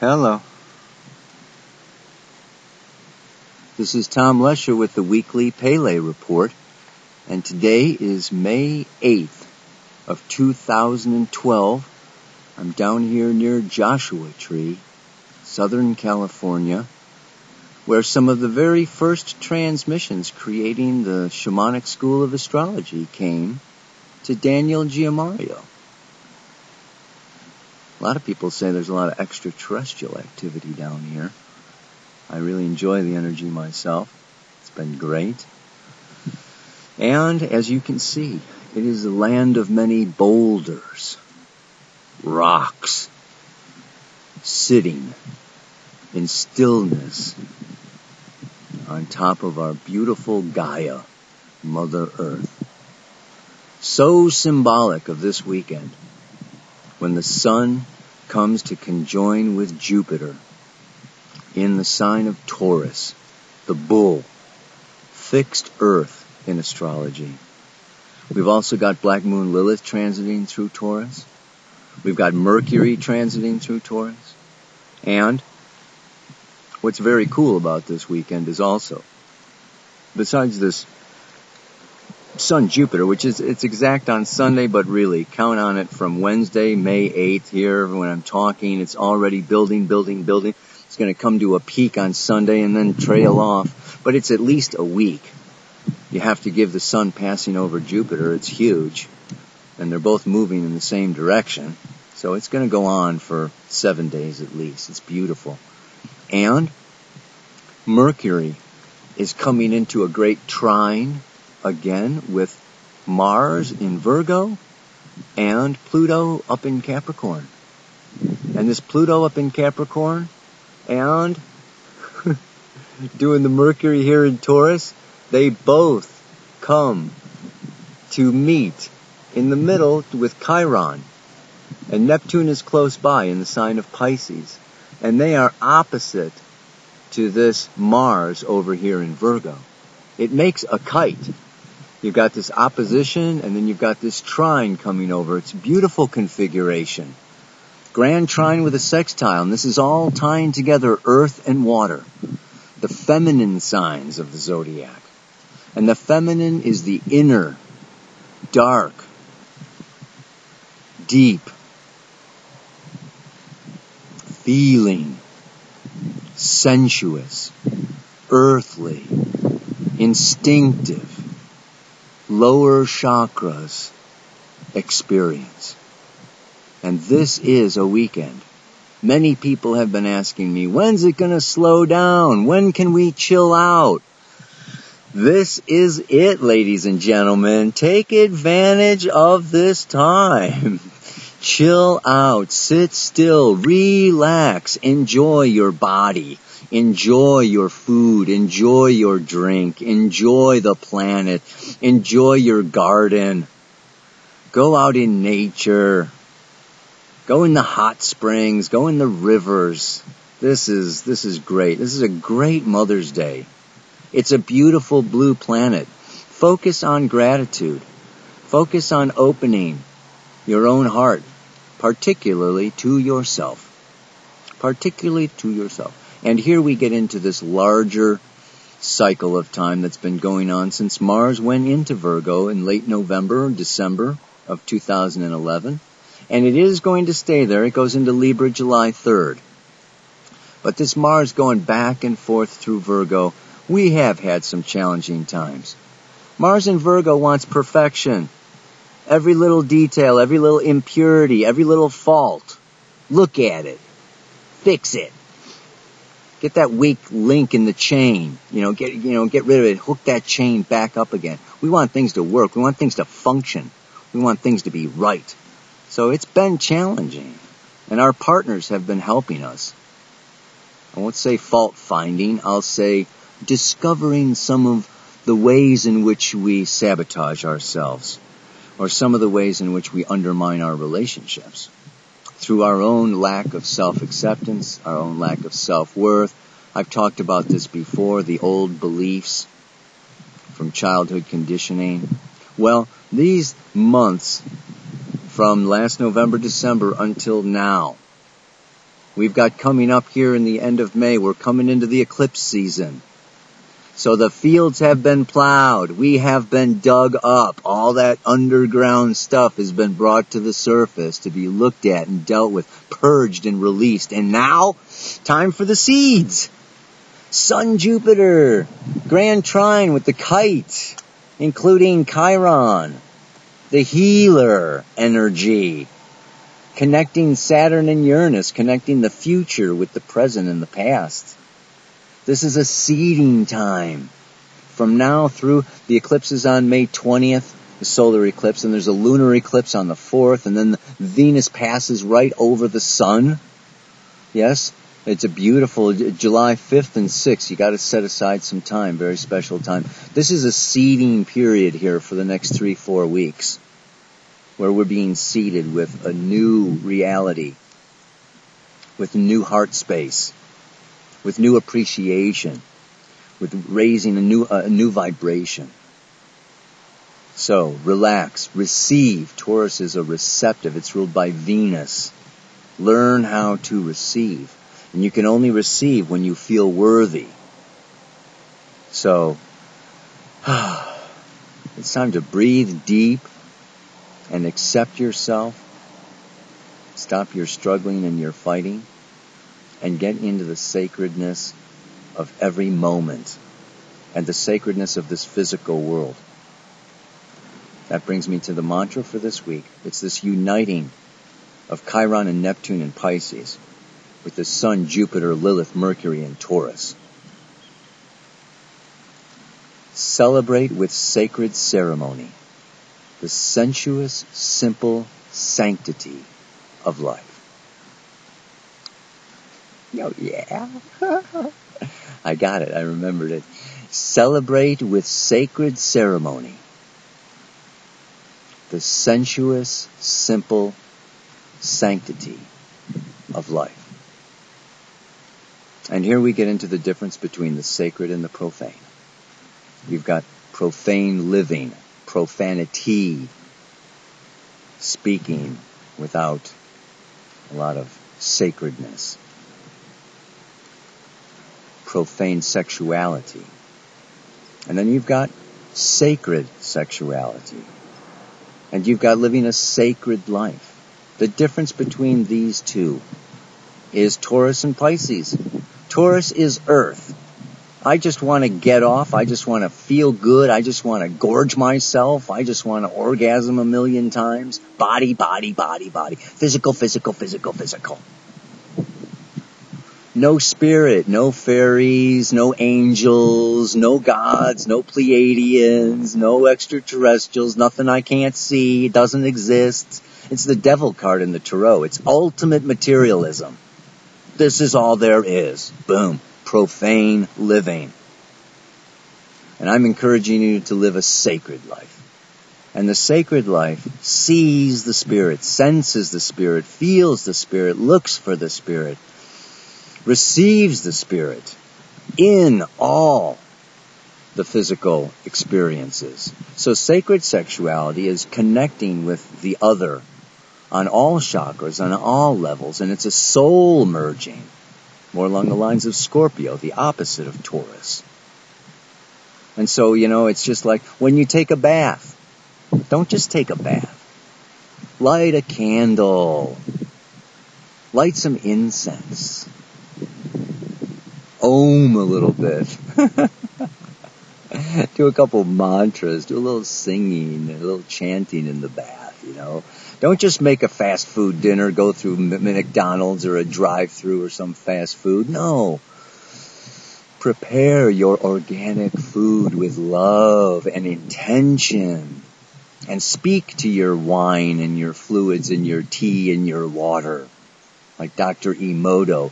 Hello. This is Tom Lesher with the weekly Pele Report, and today is May 8th of 2012. I'm down here near Joshua Tree, Southern California, where some of the very first transmissions creating the shamanic school of astrology came to Daniel Giamario. A lot of people say there's a lot of extraterrestrial activity down here. I really enjoy the energy myself. It's been great. And as you can see, it is a land of many boulders, rocks, sitting in stillness on top of our beautiful Gaia, Mother Earth. So symbolic of this weekend, when the sun comes to conjoin with Jupiter in the sign of Taurus, the bull, fixed earth in astrology. We've also got Black Moon Lilith transiting through Taurus. We've got Mercury transiting through Taurus. And what's very cool about this weekend is also, besides this Sun Jupiter, which is, it's exact on Sunday, but really count on it from Wednesday, May 8th here when I'm talking. It's already building. It's going to come to a peak on Sunday and then trail off. But it's at least a week. You have to give the sun passing over Jupiter. It's huge. And they're both moving in the same direction. So it's going to go on for 7 days at least. It's beautiful. And Mercury is coming into a great trine again with Mars in Virgo and Pluto up in Capricorn. And this Pluto up in Capricorn and doing the Mercury here in Taurus, they both come to meet in the middle with Chiron. And Neptune is close by in the sign of Pisces. And they are opposite to this Mars over here in Virgo. It makes a kite. You've got this opposition, and then you've got this trine coming over. It's a beautiful configuration. Grand trine with a sextile, and this is all tying together earth and water, the feminine signs of the zodiac. And the feminine is the inner, dark, deep, feeling, sensuous, earthly, instinctive, lower chakras experience. And this is a weekend. Many people have been asking me, when's it going to slow down? When can we chill out? This is it, ladies and gentlemen. Take advantage of this time. Chill out, sit still, relax, enjoy your body. Enjoy your food, enjoy your drink, enjoy the planet, enjoy your garden. Go out in nature. Go in the hot springs, go in the rivers. This is great. This is a great Mother's Day. It's a beautiful blue planet. Focus on gratitude. Focus on opening your own heart, particularly to yourself. Particularly to yourself. And here we get into this larger cycle of time that's been going on since Mars went into Virgo in late November or December of 2011. And it is going to stay there. It goes into Libra July 3rd. But this Mars going back and forth through Virgo, we have had some challenging times. Mars in Virgo wants perfection. Every little detail, every little impurity, every little fault. Look at it. Fix it. Get that weak link in the chain. Get rid of it. Hook that chain back up again. We want things to work. We want things to function. We want things to be right. So it's been challenging. And our partners have been helping us. I won't say fault finding. I'll say discovering some of the ways in which we sabotage ourselves. Or some of the ways in which we undermine our relationships. Through our own lack of self-acceptance, our own lack of self-worth. I've talked about this before, the old beliefs from childhood conditioning. Well, these months from last November, December until now We've got coming up here in the end of May, we're coming into the eclipse season. So the fields have been plowed. We have been dug up. All that underground stuff has been brought to the surface to be looked at and dealt with, purged and released. And now, time for the seeds. Sun Jupiter, Grand Trine with the kite, including Chiron, the healer energy, connecting Saturn and Uranus, connecting the future with the present and the past. This is a seeding time. From now through, the eclipse is on May 20th, the solar eclipse, and there's a lunar eclipse on the 4th, and then Venus passes right over the sun. Yes, it's a beautiful July 5th and 6th. You got to set aside some time, very special time. This is a seeding period here for the next 3-4 weeks, where we're being seeded with a new reality, with new heart space, with new appreciation, with raising a new vibration. So, relax, receive. Taurus is a receptive. It's ruled by Venus. Learn how to receive. And you can only receive when you feel worthy. So, it's time to breathe deep and accept yourself. Stop your struggling and your fighting. And get into the sacredness of every moment and the sacredness of this physical world. That brings me to the mantra for this week. It's this uniting of Chiron and Neptune in Pisces with the Sun, Jupiter, Lilith, Mercury in Taurus. Celebrate with sacred ceremony the sensuous, simple sanctity of life. Oh, yeah. I got it. I remembered it. Celebrate with sacred ceremony the sensuous, simple sanctity of life. And here we get into the difference between the sacred and the profane. You've got profane living, profanity, speaking without a lot of sacredness. Profane sexuality. And then you've got sacred sexuality. And you've got living a sacred life. The difference between these two is Taurus and Pisces. Taurus is earth. I just want to get off. I just want to feel good. I just want to gorge myself. I just want to orgasm a million times. Body, body, body, body. Physical, physical, physical, physical. No spirit, no fairies, no angels, no gods, no Pleiadians, no extraterrestrials, nothing I can't see, it doesn't exist. It's the devil card in the tarot. It's ultimate materialism. This is all there is. Boom. Profane living. And I'm encouraging you to live a sacred life. And the sacred life sees the spirit, senses the spirit, feels the spirit, looks for the spirit, receives the spirit in all the physical experiences. So sacred sexuality is connecting with the other on all chakras, on all levels, and it's a soul merging, more along the lines of Scorpio, the opposite of Taurus. And so, it's just like when you take a bath. Don't just take a bath. Light a candle. Light some incense. Om a little bit. Do a couple mantras. Do a little singing, a little chanting in the bath, Don't just make a fast food dinner, go through McDonald's or a drive-through or some fast food. No. Prepare your organic food with love and intention. And speak to your wine and your fluids and your tea and your water. Like Dr. Emoto.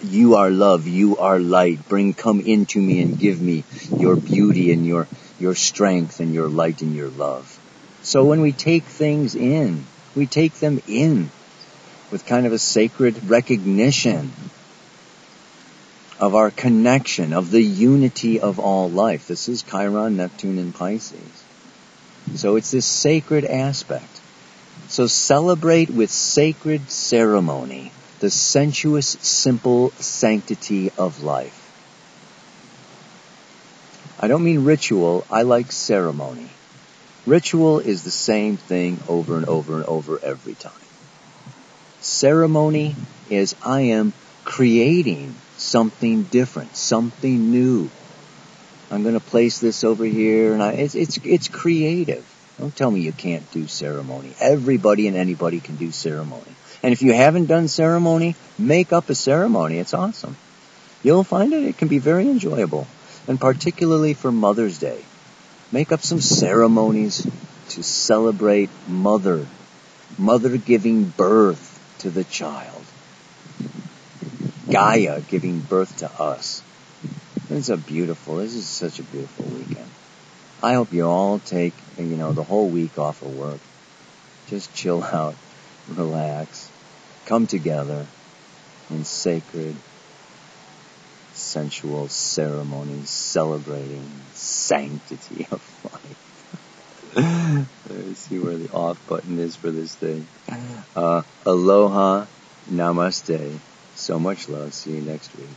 You are love, you are light. Come into me and give me your beauty and your strength and your light and your love. So when we take things in, we take them in with kind of a sacred recognition of our connection, of the unity of all life. This is Chiron, Neptune, and Pisces. So it's this sacred aspect. So celebrate with sacred ceremony the sensuous, simple sanctity of life. I don't mean ritual, I like ceremony. Ritual is the same thing over and over and over every time. Ceremony is I am creating something different, something new. I'm going to place this over here, and it's creative. Don't tell me you can't do ceremony. Everybody and anybody can do ceremony. And if you haven't done ceremony, make up a ceremony. It's awesome. You'll find it can be very enjoyable. And particularly for Mother's Day. Make up some ceremonies to celebrate Mother giving birth to the child. Gaia giving birth to us. This is such a beautiful weekend. I hope you all take, the whole week off of work. Just chill out, relax, come together in sacred, sensual ceremonies celebrating sanctity of life. Let's see where the off button is for this thing. Aloha, namaste. So much love. See you next week.